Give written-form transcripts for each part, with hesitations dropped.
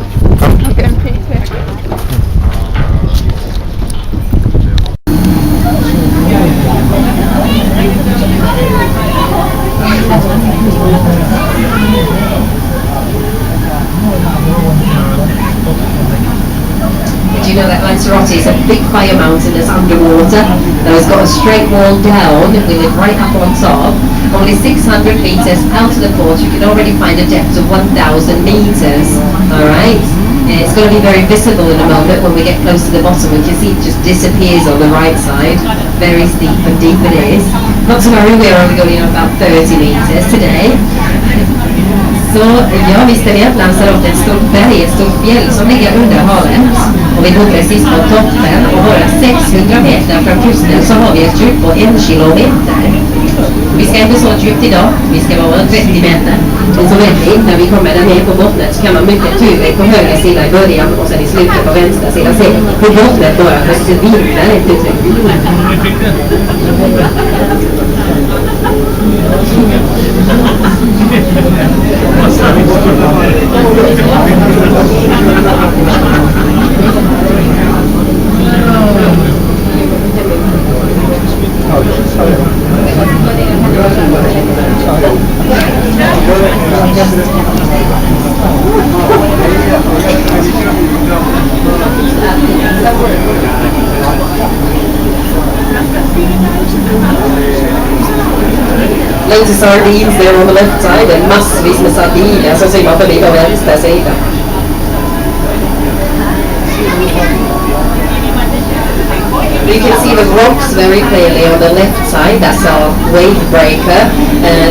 Okay, PP. Do you know that Lanzarote is a big fire mountain that's underwater? Now it's got a straight wall down, we live right up on top, only 600 meters out of the port. You can already find a depth of 1,000 meters, alright? It's going to be very visible in a moment when we get close to the bottom. We can see it just disappears on the right side. Very steep and deep it is. Not to worry, we're only going about 30 meters today. Så ja, visste ni att Lanzarote är ett stort berg, ett stort fjäll som ligger under havet. Och vi bor precis på toppen och bara 600 meter från kusten så har vi ett djup på 1 kilometer. Vi ska inte så djupt idag, vi ska vara 30 meter. Och så vet vi, när vi kommer där nere på bottnet så kan man mycket tydligt på höger sida i början och sen i slutet på vänstra sida se på bottnet bara för vinden ett uttryck. Loads of sardines there on the left side and massvis med sardiner som simmar förbi på vänstra sida. You can see the rocks very clearly on the left side. That's our wave breaker.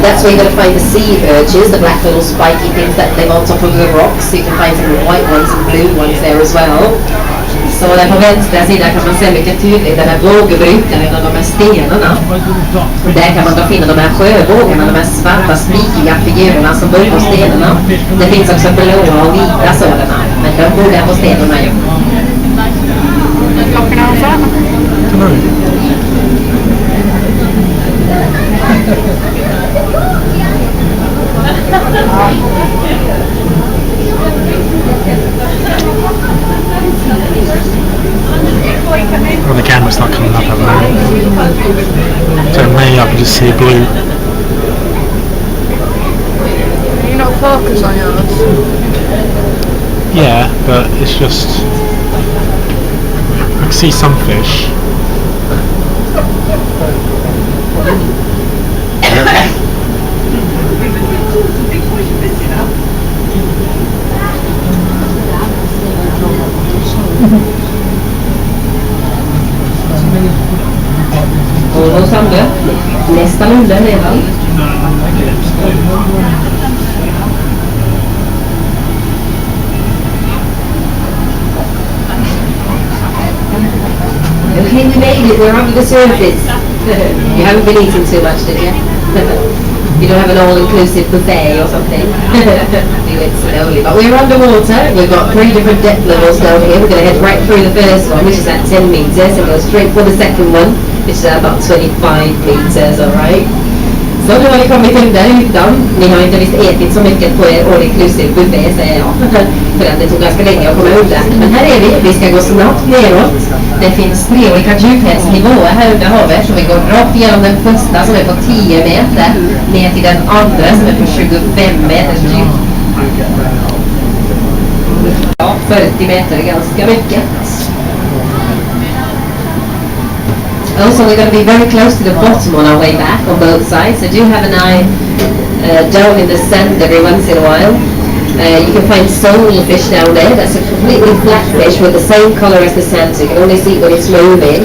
That's where you're going to find the sea urchins, the black little spiky things that live on top of the rocks. So you can find some white ones and blue ones there as well. Så där på vänstra sidan kan man se mycket tydligt den här vågbrytaren och de här stenarna. Där kan man då finna de här sjövågorna, de här svarta spikiga figurerna som bor på stenarna. Det finns också blåa och vita sådana, men de bor där på stenarna ju. Klockorna och så. Well, the camera's not coming up at the moment. So me, I can just see blue. Can you not focus on yours? Yeah, but it's just... I can see some fish. Och framme, nästan under redan. Okay, we made it. We're under the surface. You haven't been eating too much, did you? You don't have an all-inclusive buffet or something. Do it slowly. But we're underwater. We've got 3 different depth levels down here. We're going to head right through the first one, which is at 10 meters, and go straight for the second one, which is at about 25 meters, alright? Så nu har vi kommit in där utan. Ni har inte visst ätit så mycket på er all-inclusive buffet, säger jag. För att det tog ganska länge att komma under. Men här är vi. Vi ska gå snabbt neråt. Det finns 3 olika djuphetsnivåer här under havet. Så vi går rakt igenom den första som är på 10 meter. Ner till den andra som är på 25 meters djup. Ja, 40 meter är ganska mycket. Also, we're going to be very close to the bottom on our way back on both sides, so do have an eye down in the sand every once in a while. You can find soulfish down there. That's a completely flat fish with the same colour as the sand, so you can only see it when it's moving.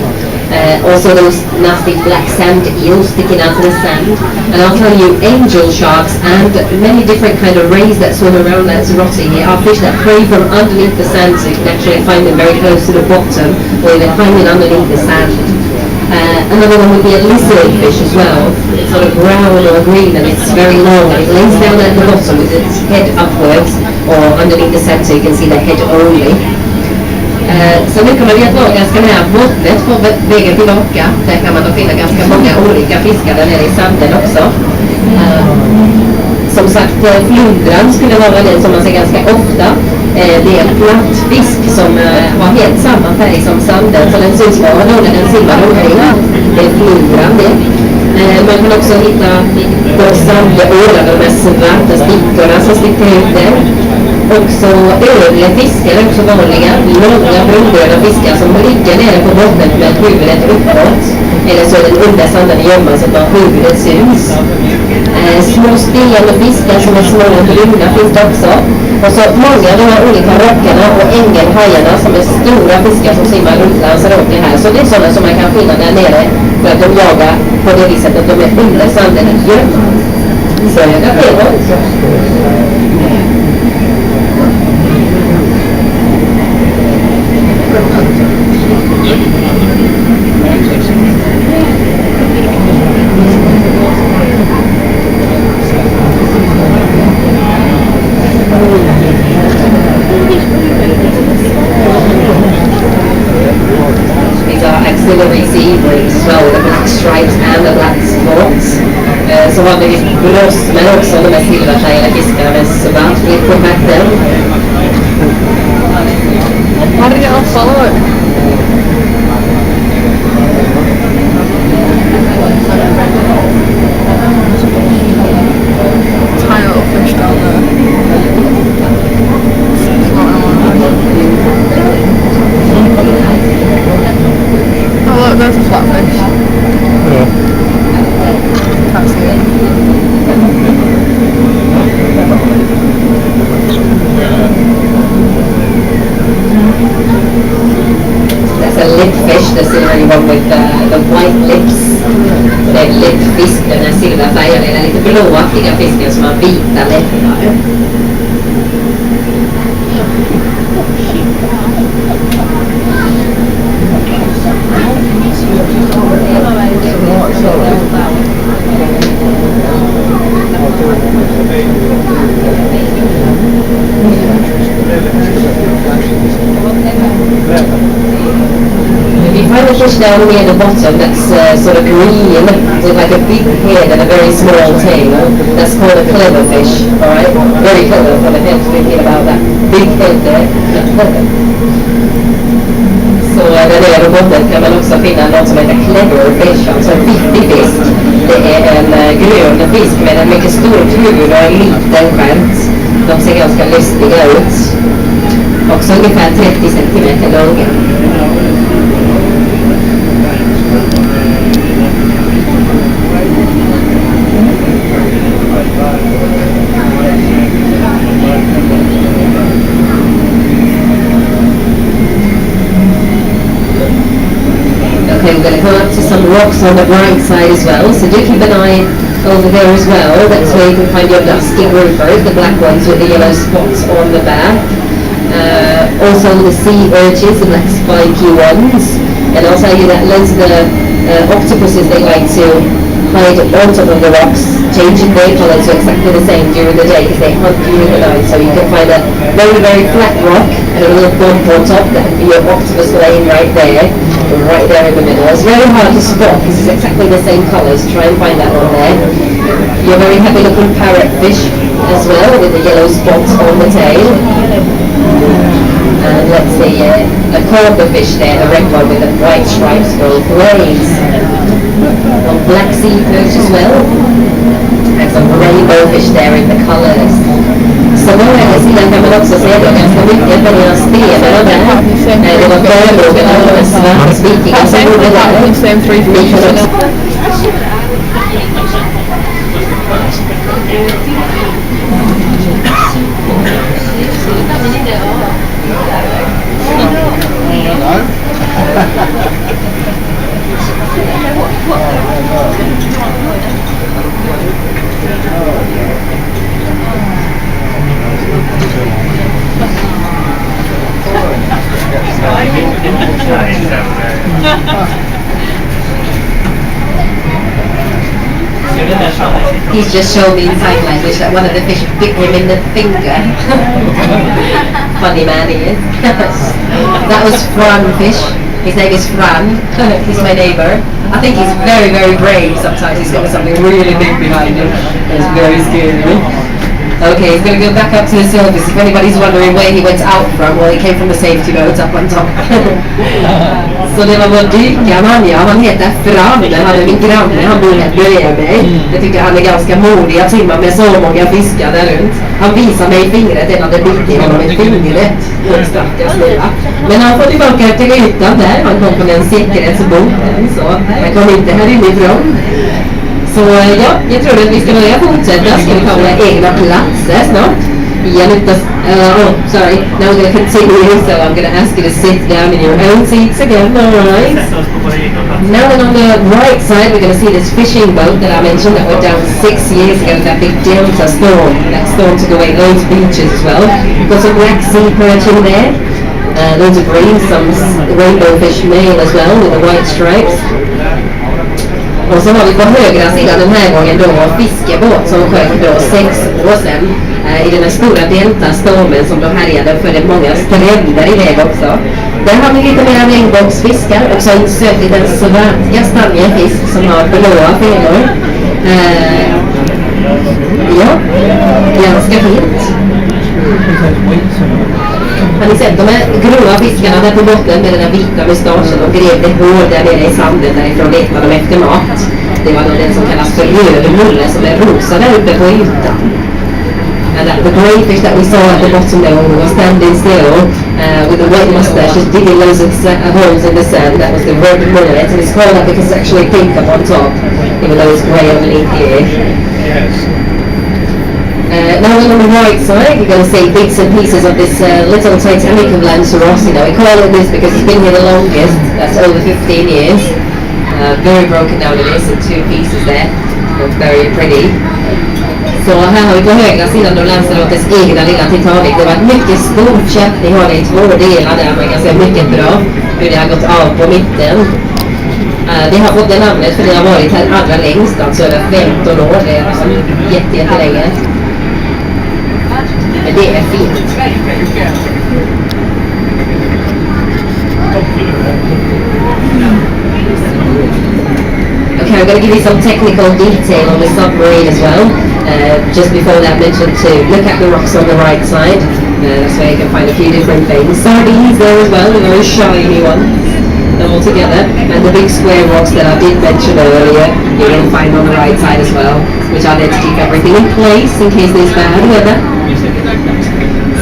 Also those nasty black sand eels sticking out of the sand. And I'll tell you, angel sharks and many different kind of rays that swim around Lanzarote here are fish that prey from underneath the sand, so you can actually find them very close to the bottom, or even hanging underneath the sand. Another one would be a lizard fish as well. It's sort of brown or green and it's very long and it lays down at the bottom with its head upwards or underneath the sand so you can see the head only. Så nu kommer vi att vara ganska nära bottnet på vägen tillbaka. Där kan man då finna ganska många olika fiskar där nere i sanden också. Som sagt, flundran skulle vara den som man ser ganska ofta. Det är en platt fisk som har helt samma färg som sanden, så den ser ut som när den simmar omkring. Det är flugan det. Man kan också hitta de sandålar, de här svarta stickorna som sticker ut där. Också övriga fiskar är också vanliga. Långa brunbröda fiskar som ligger nere på botten med huvudet uppåt. Eller så är den under sanden gömmer så att huvudet syns. Små spelande fiskar som är små och bruna finns det också. Och så många av de här olika rockarna och ängelhajarna som är stora fiskar som simmar runt Lanzarote här. Så det är sådana som man kan finna där nere för att de jagar på det viset att de är under sanden gömda. Så jag kan det. These are auxiliary seabreeds as well, with the black stripes and the black spots. Så har vi bröst men också de här silverfärgade fiskarna med svart på mätten. How did you all follow it? Tiny little fish down there. Oh look, there's a flatfish. Yeah. Can't see it. That's a lip fish, the silvery one with the white lips. Det är lippfisk, den här silverfärgen, den lite blåaktiga fisken som har vita läppar. If you find a fish down near the bottom that's sort of green with like a big head and a very small tail, that's called a clever fish, alright? Very clever for the head, thinking about that big head there. Så där nere på botten kan man också finna något som heter clever fish, alltså en fiffig fisk. Det är en grön fisk med en mycket stor huvud och en liten stjärt. De ser ganska lustiga ut. Också ungefär 30 centimeter långa. Okay, we're going to come up to some rocks on the right side as well, so do keep an eye over there as well. That's where you can find your dusky groupers, the black ones with the yellow spots on the back. Also the sea urchins, the black spiky ones. And I'll tell you that loads of the octopuses, they like to hide on top of the rocks, changing their colour to exactly the same during the day because they hunt during the night. So you can find a very, very flat rock and a little bump on top that can be your octopus lane right there in the middle. It's very hard to spot because it's exactly the same colours. Try and find that one there. Your very happy looking parrotfish as well with the yellow spots on the tail. And let's see, a corberfish there, the red one with the bright stripes called grays. One black sea perch as well. And some rainbow fish there in the colours. Så då är det sidan kan man också se det ganska mycket på deras stenar där. Det var förmågan av de svarta spikingar som gjorde där. He's just shown me in sign language that one of the fish bit him in the finger. Funny man he is. That was Fran fish. His name is Fran. He's my neighbour. I think he's very, very brave sometimes. He's got something really big behind him. It's very scary. Okay, he's going to go back up to the surface. If anybody's wondering where he went out from, well, he came from the safety boat up on top. Så det var vår dykarman, ja. Han heter Franne. Han är min granne. Han bor här bredvid mig. Jag tycker han är ganska modig att simma med så många fiskar där runt. Han visar mig fingret, en hade bitit honom i fingret. Stackars lilla. Men han får tillbaka till ytan där. Han kom från en säkerhetsbåten, så han kom inte här inifrån. Så ja, jag tror att vi ska börja fortsätta. Ska vi ta våra egna platser snart? Sorry. Now we're going to continue, so I'm going to ask you to sit down in your own seats again, alright? Now then on the right side, we're going to see this fishing boat that I mentioned that went down 6 years ago, that big Delta storm. That storm took away loads of beaches as well. We've got some black sea perching there. Loads of green, some rainbow fish male as well with the white stripes. Och så har vi på högra sidan den här gången då fiskebåt som sjönk då 6 år sedan i den här stora deltastormen som då härjade för det många stränder iväg också. Där har vi lite mer regnbågsfiskar och så en söt liten svartga stanjefisk som har blåa fenor. Ja, ganska fint. Har ni sett de här gråa fiskarna där på botten med den där vita mustaschen och grävde hål där nere i sanden därifrån letar de efter mat. Det var då den som kallas för rödmulle som är rosa där uppe på ytan. And the grey fish that we saw at the bottom there when we were standing still with the white mustaches digging loads of holes in the sand, that was the red mullet, and it's called that because it's actually pink up on top, even though it's grey underneath here. Now on the right side, you're going to see bits and pieces of this little Titanic of Lanzarote. You know, we call it this because it's been here the longest. That's over 15 years. Very broken down it is in 2 pieces there. Looks very pretty. Så här har vi på högra sidan då Lanzarotes egna lilla Titanic. Det var ett mycket stort skepp. Ni har det i 2 delar där. Man kan se mycket bra hur det har gått av på mitten. Det har fått det namnet för det har varit här allra längst, alltså över 15 år. Det är alltså jättelänge. Men det är fint. Okay, I'm going to give you some technical detail on the submarine as well. Just before that, mentioned to look at the rocks on the right side. That's where you can find a few different things. Sardines there as well, the very shiny ones. Them all together. And the big square rocks that I did mention earlier, you're going to find on the right side as well, which are there to keep everything in place in case there's bad weather.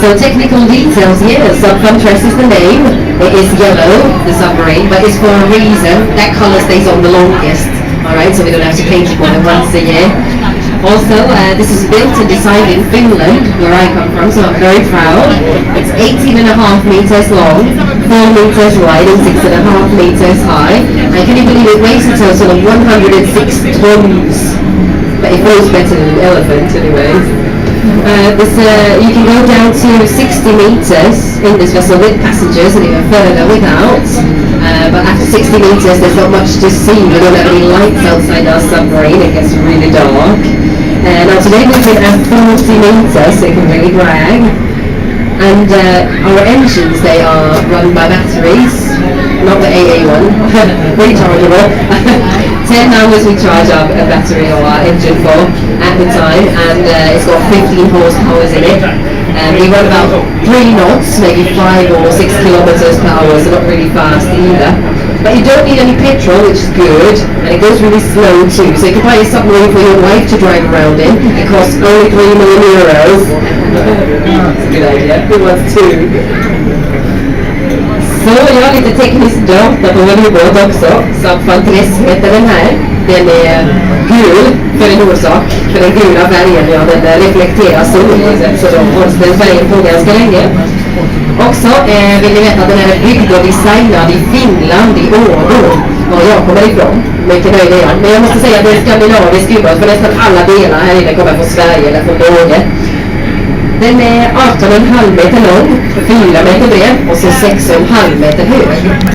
So technical details here, subcontrast is the name. It is yellow, the submarine, but it's for a reason. That colour stays on the longest. Alright, so we don't have to paint it more than once a year. Also, this is built and designed in Finland, where I come from, so I'm very proud. It's 18.5 meters long, 4 meters wide and 6.5 meters high. And can you believe it weighs a total of 106 tons? But it goes better than an elephant anyway. You can go down to 60 meters in this vessel with passengers and even further without. But after 60 meters there's not much to see. We don't have any lights outside our submarine, it gets really dark. Now today we've been at 40 meters, so you can really brag. And our engines, they are run by batteries, not the AA one, rechargeable. 10 hours we charge our battery or our engine for at the time, and it's got 15 horsepower in it. We run about 3 knots, maybe 5 or 6 kilometers per hour, so not really fast either. But you don't need any petrol, which is good, and it goes really slow too. So you can buy a submarine for your wife to drive around in. It costs only 3 million euros. That's a good idea. Who wants 2? Så jag har lite teknisk data på vår ubåt också. Subfantress heter den här. Den är gul för en orsak. För den gula färgen, ja, den reflekterar solljuset. Så de har den färgen på ganska länge. Också vill ni veta att den är byggd och designad i Finland, i Åbo. Var jag kommer ifrån. Mycket nöjd är jag. Men jag måste säga att det är en skandinavisk ubåt. För nästan alla delar här inne kommer från Sverige eller från Norge. Den är 18,5 meter lång, 4 meter bred och så 6,5 meter hög.